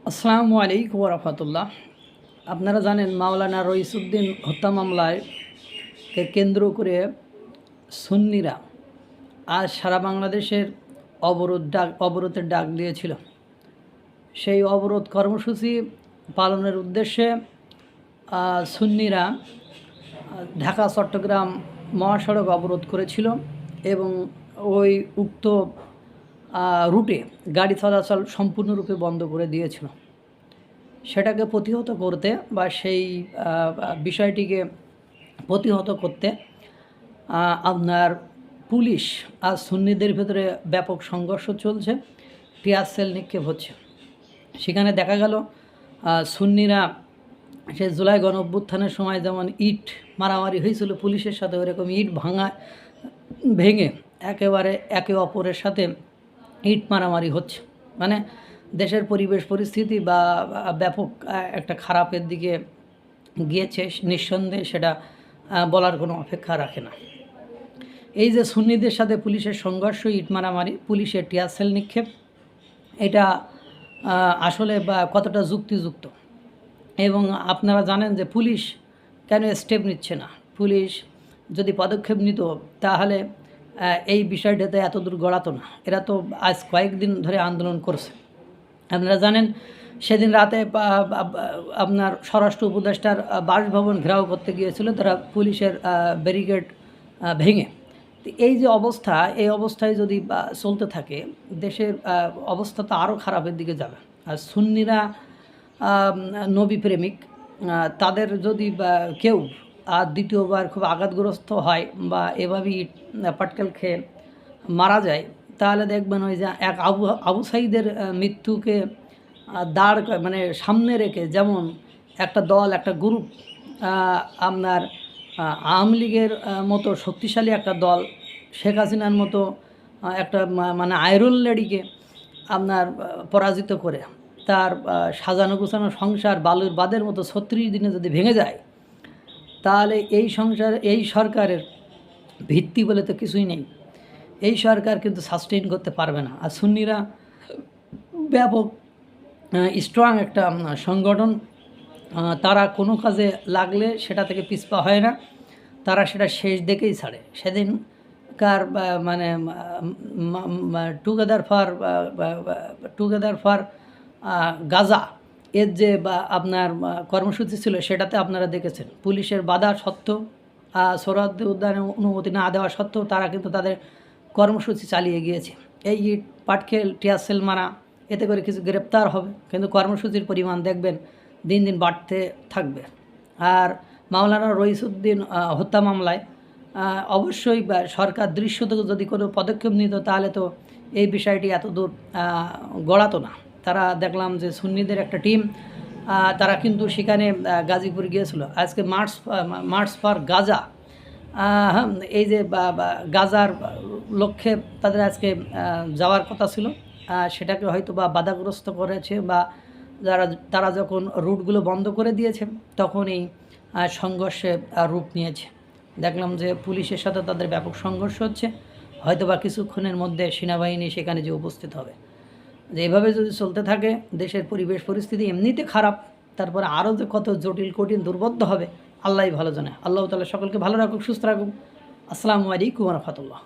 আসসালামু আলাইকুম রহমতুল্লাহ। আপনারা জানেন মাওলানা রইসুদ্দিন হত্যা মামলায় কেন্দ্র করে সুন্নিরা আজ সারা বাংলাদেশের অবরোধের ডাক দিয়েছিল। সেই অবরোধ কর্মসূচি পালনের উদ্দেশ্যে সুন্নিরা ঢাকা চট্টগ্রাম মহাসড়ক অবরোধ করেছিল এবং ওই উক্ত রুটে গাড়ি চলাচল সম্পূর্ণরূপে বন্ধ করে দিয়েছিল। সেটাকে প্রতিহত করতে বা সেই বিষয়টিকে প্রতিহত করতে আপনার পুলিশ আর সুন্নিদের ভেতরে ব্যাপক সংঘর্ষ চলছে, টিয়ার সেল নিক্ষেপ হচ্ছে। সেখানে দেখা গেল সুন্নিরা সে জুলাই গণ অভ্যুত্থানের সময় যেমন ইট মারামারি হয়েছিল পুলিশের সাথে, ওরকম ইট ভেঙে একেবারে একে অপরের সাথে ইট মারামারি হচ্ছে। মানে দেশের পরিবেশ পরিস্থিতি বা ব্যাপক একটা খারাপের দিকে গিয়েছে, নিঃসন্দেহে সেটা বলার কোনো অপেক্ষা রাখে না। এই যে সুন্নিদের সাথে পুলিশের সংঘর্ষ, ইট মারামারি, পুলিশের টিয়ার সেল নিক্ষেপ, এটা আসলে বা কতটা যুক্তিযুক্ত। এবং আপনারা জানেন যে পুলিশ কেন স্টেপ নিচ্ছে না। পুলিশ যদি পদক্ষেপ নিত তাহলে এই বিষয়টাতে এত দূর গড়াতো না। এরা তো আজ কয়েকদিন ধরে আন্দোলন করছে। আপনারা জানেন সেদিন রাতে আপনার স্বরাষ্ট্র উপদেষ্টার বাসভবন ঘেরাও করতে গিয়েছিল তারা পুলিশের ব্যারিকেড ভেঙে। এই যে অবস্থা, এই অবস্থায় যদি চলতে থাকে দেশের অবস্থা তো আরও খারাপের দিকে যাবে। আর সুন্নিরা নবী প্রেমিক, তাদের যদি কেউ আর দ্বিতীয়বার খুব আঘাতগ্রস্ত হয় বা এভাবেই পাটকেল খেয়ে মারা যায়, তাহলে দেখবেন ওই যে এক আবু সাঈদের মৃত্যুকে মানে সামনে রেখে যেমন একটা দল, একটা গ্রুপ, আপনার আওয়ামী লীগের মতো শক্তিশালী একটা দল, শেখ হাসিনার মতো একটা মানে আয়রন লেডিকে আপনার পরাজিত করে তার সাজানো গোছানো সংসার বালুর বাদের মতো 36 দিনে যদি ভেঙে যায়, তাহলে এই সরকারের ভিত্তি বলে তো কিছুই নেই। এই সরকার কিন্তু সাস্টেইন করতে পারবে না। আর সুন্নিরা ব্যাপক স্ট্রং একটা সংগঠন, তারা কোনো কাজে লাগলে সেটা থেকে পিছপা হয় না, তারা সেটা শেষ দেখেই ছাড়ে। সেদিনকার মানে টুগেদার ফর গাজা এর যে আপনার কর্মসূচি ছিল, সেটাতে আপনারা দেখেছেন পুলিশের বাধা সত্ত্বেও, সোহরাওয়ার্দী উদ্যানে অনুমতি না দেওয়া সত্ত্বেও তারা কিন্তু তাদের কর্মসূচি চালিয়ে গিয়েছে। এই ইট পাটকেল টিয়ার সেল মারা, এতে করে কিছু গ্রেপ্তার হবে, কিন্তু কর্মসূচির পরিমাণ দেখবেন দিন দিন বাড়তে থাকবে। আর মাওলানা রইসুদ্দিন হত্যা মামলায় অবশ্যই সরকার দৃশ্যত যদি কোনো পদক্ষেপ নিত তাহলে তো এই বিষয়টি এত দূর গড়াতো না। তারা দেখলাম যে সুন্নিদের একটা টিম, তারা কিন্তু সেখানে গাজীপুর গিয়েছিল। আজকে মার্চ ফর গাজা, এই যে গাজার লক্ষ্যে তাদের আজকে যাওয়ার কথা ছিল, সেটাকে হয়তো বা বাধাগ্রস্ত করেছে বা তারা যখন রুটগুলো বন্ধ করে দিয়েছে তখন এই সংঘর্ষে রূপ নিয়েছে। দেখলাম যে পুলিশের সাথে তাদের ব্যাপক সংঘর্ষ হচ্ছে, হয়তো বা কিছুক্ষণের মধ্যে সেনাবাহিনী সেখানে যে উপস্থিত হবে। যে এভাবে যদি চলতে থাকে দেশের পরিবেশ পরিস্থিতি এমনিতে খারাপ, তারপরে আরও যে কত জটিল কঠিন দুর্বোধ্য হবে আল্লাহই ভালো জানে। আল্লাহ তাআলা সকলকে ভালো রাখুক, সুস্থ রাখুক। আসসালামু আলাইকুম ওয়া রাহমাতুল্লাহ।